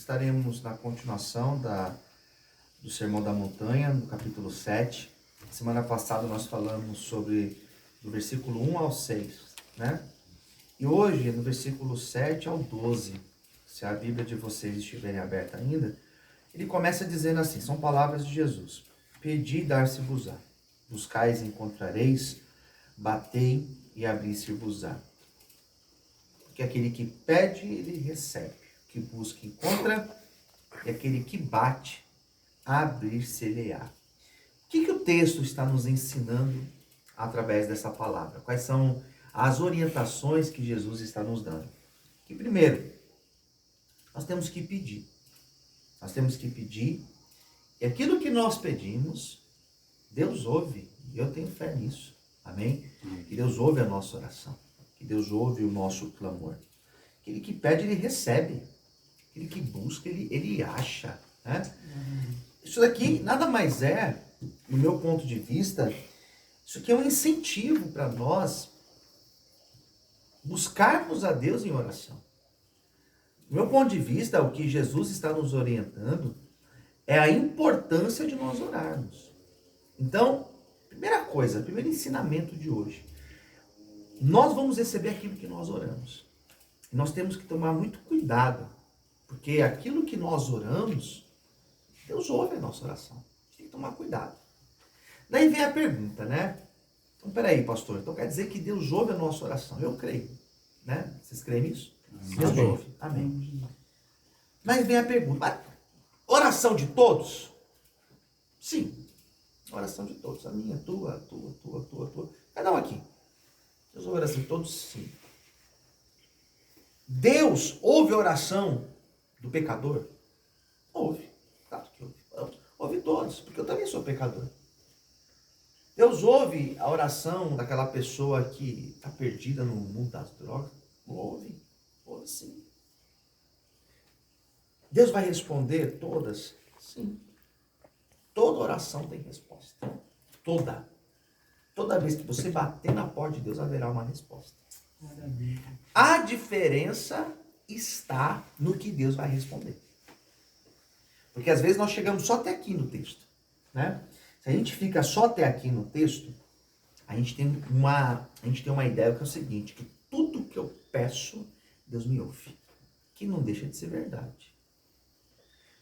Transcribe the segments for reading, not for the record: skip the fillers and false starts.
estaremos na continuação do Sermão da Montanha, no capítulo 7. Semana passada nós falamos sobre do versículo 1 ao 6, né? E hoje, no versículo 7 ao 12, se a Bíblia de vocês estiverem aberta ainda, ele começa dizendo assim, são palavras de Jesus. Pedi e dar-se-vos-á, buscais e encontrareis, batei e abrir-se-vos-á. Porque aquele que pede, ele recebe. O que busca, encontra. E aquele que bate, abrir-se-lhe-á. O que o texto está nos ensinando através dessa palavra? Quais são as orientações que Jesus está nos dando? Que primeiro, nós temos que pedir. Nós temos que pedir. E aquilo que nós pedimos, Deus ouve. E eu tenho fé nisso. Amém? Que Deus ouve a nossa oração. Que Deus ouve o nosso clamor. Aquele que pede, ele recebe. Aquele que busca, ele acha. Né? Isso daqui nada mais é, no meu ponto de vista, isso aqui é um incentivo para nós buscarmos a Deus em oração. Do meu ponto de vista, o que Jesus está nos orientando é a importância de nós orarmos. Então, primeira coisa, primeiro ensinamento de hoje. Nós vamos receber aquilo que nós oramos. E nós temos que tomar muito cuidado, porque aquilo que nós oramos, Deus ouve a nossa oração. A gente tem que tomar cuidado. Daí vem a pergunta, né? Então, peraí, pastor, então quer dizer que Deus ouve a nossa oração? Eu creio, né? Vocês creem nisso? Deus ouve. Amém. Mas vem a pergunta, mas oração de todos? Sim. Oração de todos. A minha, a tua. Cada um aqui. Deus ouve a oração de todos? Sim. Deus ouve a oração do pecador? Ouve. Claro que ouve. Ouve todos, porque eu também sou pecador. Deus ouve a oração daquela pessoa que está perdida no mundo das drogas? Ouve. Ouve sim. Deus vai responder todas? Sim. Toda oração tem resposta. Toda. Toda vez que você bater na porta de Deus, haverá uma resposta. A diferença está no que Deus vai responder. Porque às vezes nós chegamos só até aqui no texto, né? Se a gente fica só até aqui no texto, a gente tem uma ideia que é o seguinte, que tudo que eu peço, Deus me ouve. Que não deixa de ser verdade.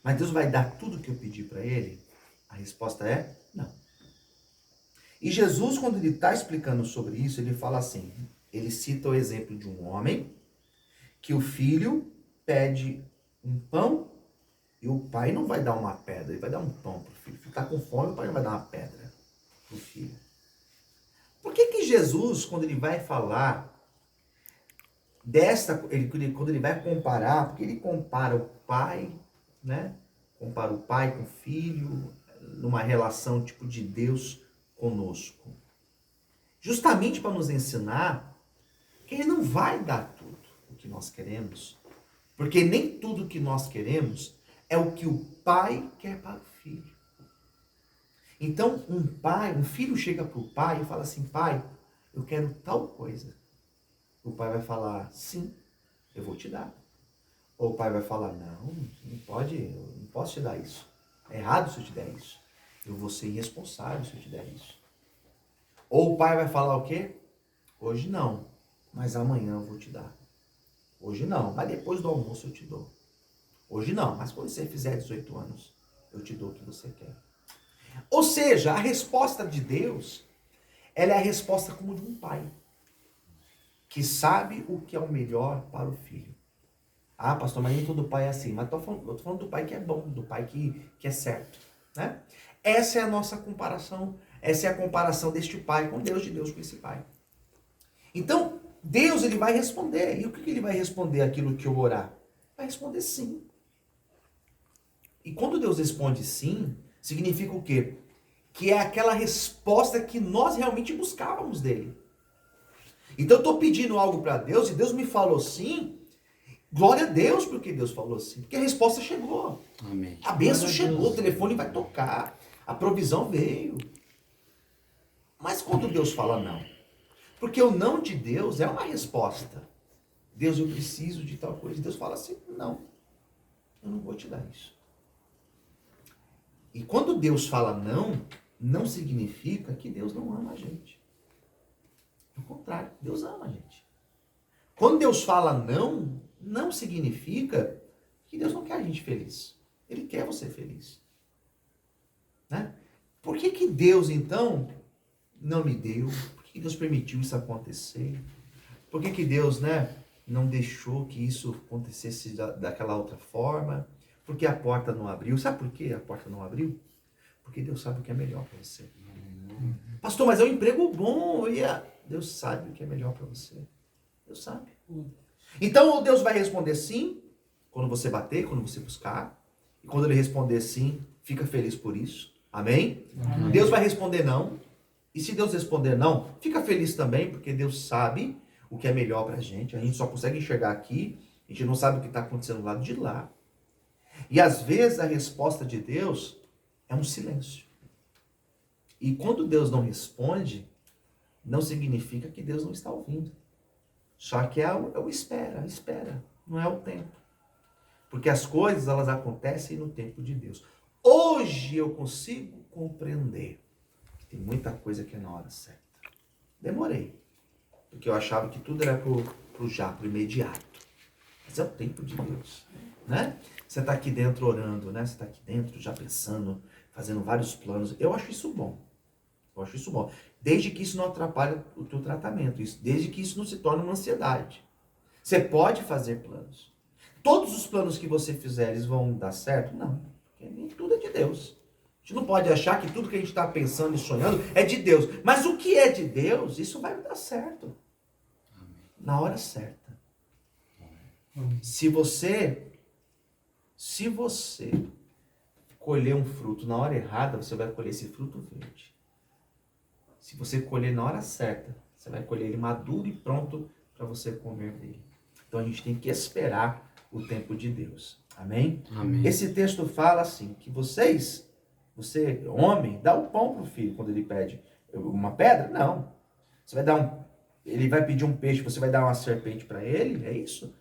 Mas Deus vai dar tudo que eu pedi para Ele? A resposta é não. E Jesus, quando ele está explicando sobre isso, ele fala assim, ele cita o exemplo de um homem que o filho pede um pão e o pai não vai dar uma pedra, ele vai dar um pão para o filho. O filho está com fome, o pai não vai dar uma pedra para o filho. Por que Jesus, quando ele vai falar quando ele vai comparar, porque ele compara o pai, né? Compara o pai com o filho, numa relação tipo de Deus conosco. Justamente para nos ensinar que ele não vai dar tudo o que nós queremos, porque nem tudo o que nós queremos é o que o pai quer para o filho. Então, um filho chega para o pai e fala assim, pai, eu quero tal coisa. O pai vai falar, sim, eu vou te dar. Ou o pai vai falar, não pode, eu não posso te dar isso. É errado se eu te der isso. Eu vou ser irresponsável se eu te der isso. Ou o pai vai falar o quê? Hoje não, mas amanhã eu vou te dar. Hoje não, mas depois do almoço eu te dou. Hoje não, mas quando você fizer 18 anos, eu te dou o que você quer. Ou seja, a resposta de Deus, ela é a resposta como de um pai, que sabe o que é o melhor para o filho. Ah, pastor, mas nem todo pai é assim. Mas eu tô falando do pai que é bom, do pai que é certo. Né? Essa é a nossa comparação. Essa é a comparação deste pai com Deus, de Deus com esse pai. Então, Deus ele vai responder. E o que ele vai responder aquilo que eu orar? Vai responder sim. E quando Deus responde sim, significa o quê? Que é aquela resposta que nós realmente buscávamos dele. Então eu estou pedindo algo para Deus e Deus me falou sim. Glória a Deus porque Deus falou sim. Porque a resposta chegou. Amém. A bênção chegou, o telefone vai tocar. A provisão veio. Mas quando Deus fala não? Porque o não de Deus é uma resposta. Deus, eu preciso de tal coisa. Deus fala assim, não. eu não vou te dar isso. E quando Deus fala não, não significa que Deus não ama a gente. Ao contrário, Deus ama a gente. Quando Deus fala não, não significa que Deus não quer a gente feliz. Ele quer você feliz. Né? Por que Deus, então, não me deu? Por que Deus permitiu isso acontecer? Por que Deus, não deixou que isso acontecesse daquela outra forma? Por que a porta não abriu? Sabe por que a porta não abriu? Porque Deus sabe o que é melhor para você. Pastor, mas é um emprego bom. Deus sabe o que é melhor para você. Deus sabe. Então, ou Deus vai responder sim, quando você bater, quando você buscar. E quando ele responder sim, fica feliz por isso. Amém? Amém. Deus vai responder não. E se Deus responder não, fica feliz também, porque Deus sabe o que é melhor pra gente. A gente só consegue enxergar aqui, a gente não sabe o que está acontecendo do lado de lá. E às vezes a resposta de Deus é um silêncio. E quando Deus não responde, não significa que Deus não está ouvindo. Só que é o espera, não é o tempo. Porque as coisas, elas acontecem no tempo de Deus. Hoje eu consigo compreender que tem muita coisa que é na hora certa. Demorei. Porque eu achava que tudo era pro imediato. Mas é o tempo de Deus. Né? Você está aqui dentro orando, né? Você está aqui dentro já pensando, fazendo vários planos. Eu acho isso bom. Desde que isso não atrapalhe o teu tratamento. Desde que isso não se torne uma ansiedade. Você pode fazer planos. Todos os planos que você fizer, eles vão dar certo? Não. Porque nem tudo é de Deus. A gente não pode achar que tudo que a gente está pensando e sonhando é de Deus. Mas o que é de Deus, isso vai dar certo. Na hora certa. Se você colher um fruto na hora errada, você vai colher esse fruto verde. Se você colher na hora certa, você vai colher ele maduro e pronto para você comer dele. Então a gente tem que esperar o tempo de Deus. Amém? Amém. Esse texto fala assim, que você, homem, dá o pão para o filho quando ele pede uma pedra? Não. Ele vai pedir um peixe, você vai dar uma serpente para ele? É isso?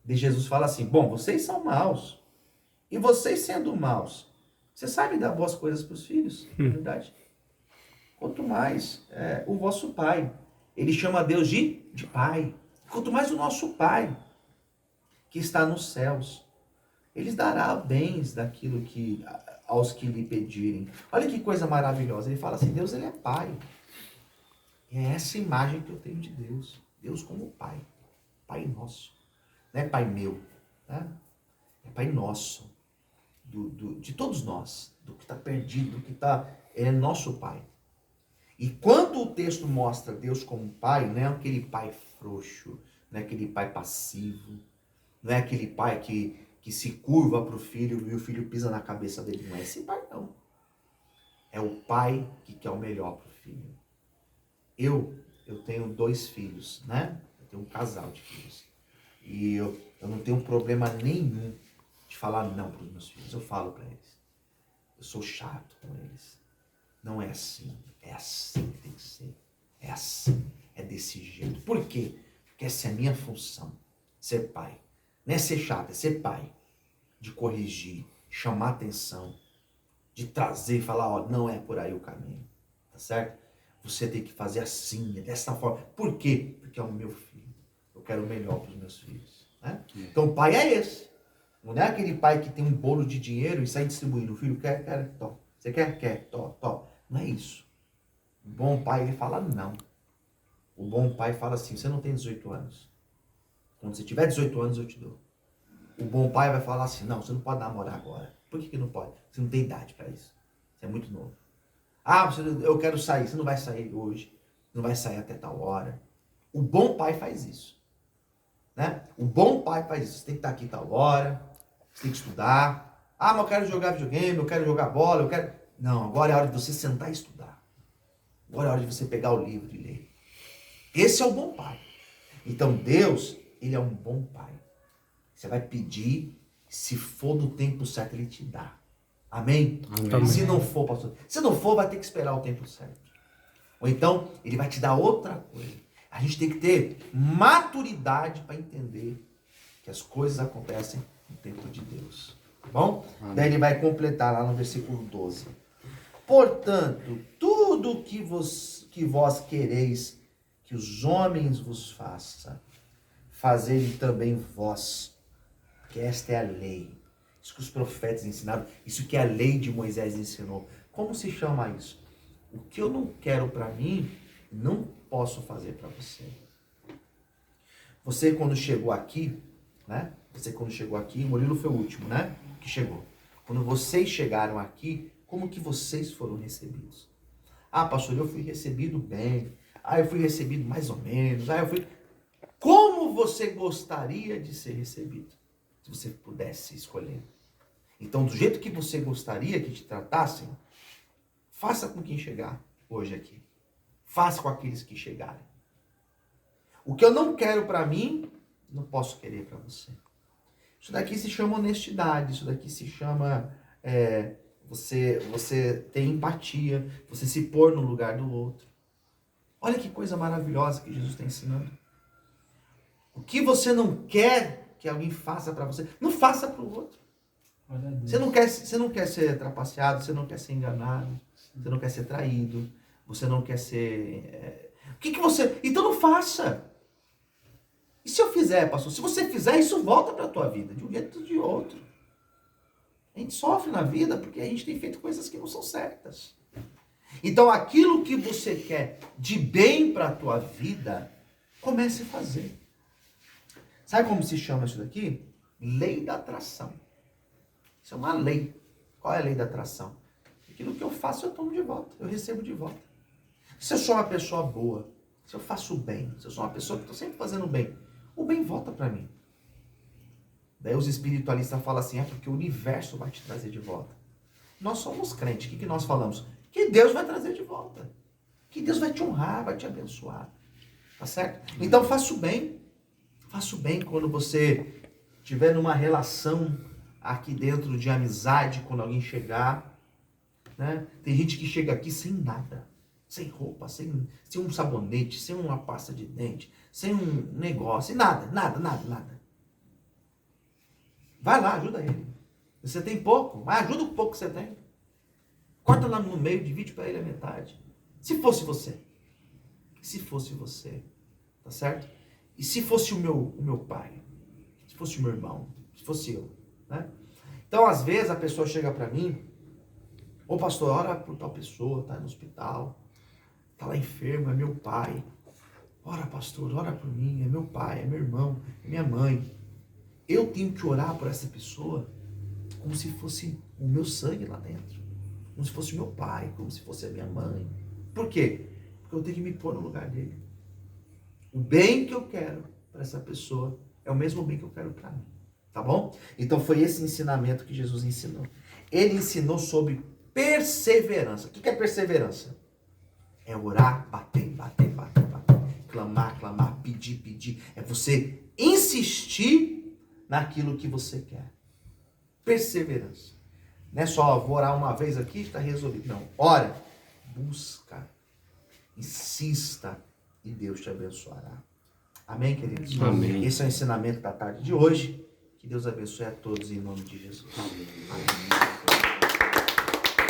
E Jesus fala assim, bom, vocês são maus. E vocês sendo maus, você sabe dar boas coisas para os filhos, não é verdade? Quanto mais o vosso pai. Ele chama Deus de pai. Quanto mais o nosso pai, que está nos céus. Ele dará bens daquilo aos que lhe pedirem. Olha que coisa maravilhosa. Ele fala assim, Deus ele é pai. E é essa imagem que eu tenho de Deus. Deus como pai. Pai nosso. Não é pai meu. Né? É pai nosso. De todos nós. Do que está perdido. É nosso pai. E quando o texto mostra Deus como pai, não é aquele pai frouxo, não é aquele pai passivo, não é aquele pai que se curva para o filho e o filho pisa na cabeça dele. Não é esse pai, não. É o pai que quer o melhor para o filho. Eu tenho 2 filhos, né? Eu tenho um casal de filhos. E eu não tenho problema nenhum de falar não para os meus filhos. Eu falo para eles. Eu sou chato com eles. Não é assim. É assim que tem que ser. É assim. É desse jeito. Por quê? Porque essa é a minha função. Ser pai. Não é ser chato, é ser pai. De corrigir, chamar atenção, de trazer e falar, ó, não é por aí o caminho. Tá certo? Você tem que fazer assim, dessa forma. Por quê? Porque é o meu filho. Eu quero o melhor para os meus filhos. Né? Então o pai é esse. Não é aquele pai que tem um bolo de dinheiro e sai distribuindo. O filho quer, tó. Você quer? Quer, tó. Não é isso. O bom pai, ele fala não. O bom pai fala assim, você não tem 18 anos. Quando você tiver 18 anos, eu te dou. O bom pai vai falar assim, não, você não pode namorar agora. Por que não pode? Você não tem idade para isso. Você é muito novo. Ah, eu quero sair. Você não vai sair hoje. Não vai sair até tal hora. O bom pai faz isso. Né? O bom pai faz isso. Você tem que estar aqui tal hora. Você tem que estudar. Ah, mas eu quero jogar videogame, eu quero jogar bola, eu quero... Não, agora é a hora de você sentar e estudar. Agora é a hora de você pegar o livro e ler. Esse é o bom pai. Então Deus, ele é um bom pai. Você vai pedir, se for do tempo certo, ele te dá. Amém? Amém. Se não for, pastor, se não for, vai ter que esperar o tempo certo. Ou então, ele vai te dar outra coisa. A gente tem que ter maturidade para entender que as coisas acontecem no tempo de Deus. Bom? Amém. Daí ele vai completar lá no versículo 12. Portanto, tudo que vós quereis que os homens vos façam, fazei também vós, porque esta é a lei. Isso que os profetas ensinaram, isso que a lei de Moisés ensinou. Como se chama isso? O que eu não quero para mim, não posso fazer para você. Você quando chegou aqui, né? Você quando chegou aqui, Murilo foi o último, né? Que chegou. Quando vocês chegaram aqui, como que vocês foram recebidos? Ah, pastor, eu fui recebido bem. Ah, eu fui recebido mais ou menos. Ah, eu fui... Como você gostaria de ser recebido? Se você pudesse escolher. Então, do jeito que você gostaria que te tratassem, faça com quem chegar hoje aqui. Faça com aqueles que chegarem. O que eu não quero para mim, não posso querer para você. Isso daqui se chama honestidade. Isso daqui se chama você ter empatia, você se pôr no lugar do outro. Olha que coisa maravilhosa que Jesus está ensinando. O que você não quer que alguém faça para você, não faça para o outro. Você não quer ser trapaceado, você não quer ser enganado, você não quer ser traído, você não quer ser... O que você... Então não faça. E se eu fizer, pastor? Se você fizer, isso volta para a tua vida, de um jeito ou de outro. A gente sofre na vida porque a gente tem feito coisas que não são certas. Então aquilo que você quer de bem para a tua vida, comece a fazer. Sabe como se chama isso daqui? Lei da atração. Isso é uma lei. Qual é a lei da atração? Aquilo que eu faço, eu tomo de volta. Eu recebo de volta. Se eu sou uma pessoa boa, se eu faço bem, se eu sou uma pessoa que estou sempre fazendo bem, o bem volta para mim. Daí os espiritualistas falam assim, porque o universo vai te trazer de volta. Nós somos crentes. O que nós falamos? Que Deus vai trazer de volta. Que Deus vai te honrar, vai te abençoar. Tá certo? Então faça o bem. Faça o bem quando você estiver numa relação aqui dentro de amizade, quando alguém chegar. Né? Tem gente que chega aqui sem nada. Sem roupa, sem um sabonete, sem uma pasta de dente, sem um negócio, sem nada. Vai lá, ajuda ele. Você tem pouco, mas ajuda o pouco que você tem. Corta lá no meio, divide para ele a metade. Se fosse você. Se fosse você. Tá certo? E se fosse o meu pai? Se fosse o meu irmão? Se fosse eu? Né? Então, às vezes, a pessoa chega para mim, ô pastor, ora por tal pessoa, tá no hospital, tá lá enfermo, é meu pai. Ora, pastor, ora por mim, é meu pai, é meu irmão, é minha mãe. Eu tenho que orar por essa pessoa como se fosse o meu sangue lá dentro. Como se fosse o meu pai, como se fosse a minha mãe. Por quê? Porque eu tenho que me pôr no lugar dele. O bem que eu quero para essa pessoa é o mesmo bem que eu quero para mim. Tá bom? Então foi esse ensinamento que Jesus ensinou. Ele ensinou sobre perseverança. O que é perseverança? É orar, bater. Clamar, pedir. É você insistir naquilo que você quer. Perseverança. Não é só vou orar uma vez aqui e está resolvido. Não. Ora, busca, insista e Deus te abençoará. Amém, queridos? Amém. Esse é o ensinamento da tarde de hoje. Que Deus abençoe a todos em nome de Jesus. Amém. Amém.